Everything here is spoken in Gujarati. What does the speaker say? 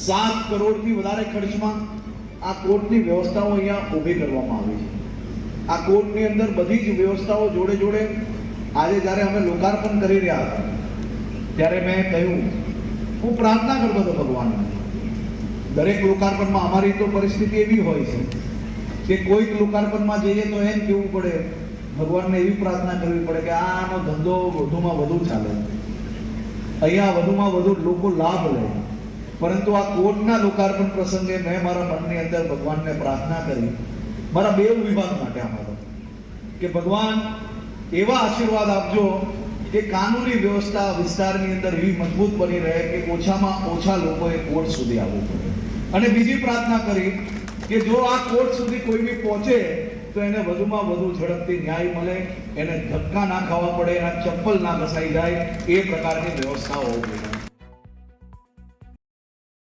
7 કરોડથી વધારે ખર્ચમાં આ કોર્ટની વ્યવસ્થાઓ અહીંયા ઊભી કરવામાં આવી છે। આ કોર્ટની અંદર બધી જ વ્યવસ્થાઓ જોડે જોડે આજે જ્યારે અમે લોકાર્પણ કરી રહ્યા હતા ત્યારે મેં કહ્યું, હું પ્રાર્થના કરતો હતો ભગવાનને। દરેક લોકાર્પણમાં અમારી તો પરિસ્થિતિ એવી હોય છે કે કોઈક લોકાર્પણમાં જઈએ તો એમ કહેવું પડે, ભગવાનને એવી પ્રાર્થના કરવી પડે કે આનો ધંધો વધુમાં વધુ ચાલે, અહીંયા વધુમાં વધુ લોકો લાભ લે। પરંતુ આ કોર્ટના લોકાર્પણ પ્રસંગે મેં મારા મનની અંદર ભગવાનને પ્રાર્થના કરી, મારા 2 વિભાગ માટે આમાં કે ભગવાન એવા આશીર્વાદ આપજો કે કાનૂની વ્યવસ્થા વિસ્તારની અંદર એવી મજબૂત બની રહે કે ઓછામાં ઓછા લોકોએ કોર્ટ સુધી આવવું પડે। અને બીજી પ્રાર્થના કરી કે જો આ કોર્ટ સુધી કોઈ બી પહોંચે તો એને વધુમાં વધુ ઝડપથી ન્યાય મળે, એને ધક્કા ના ખાવા પડે, એના ચપ્પલ ના ઘસાઈ જાય, એ પ્રકારની વ્યવસ્થાઓ હોવી જોઈએ।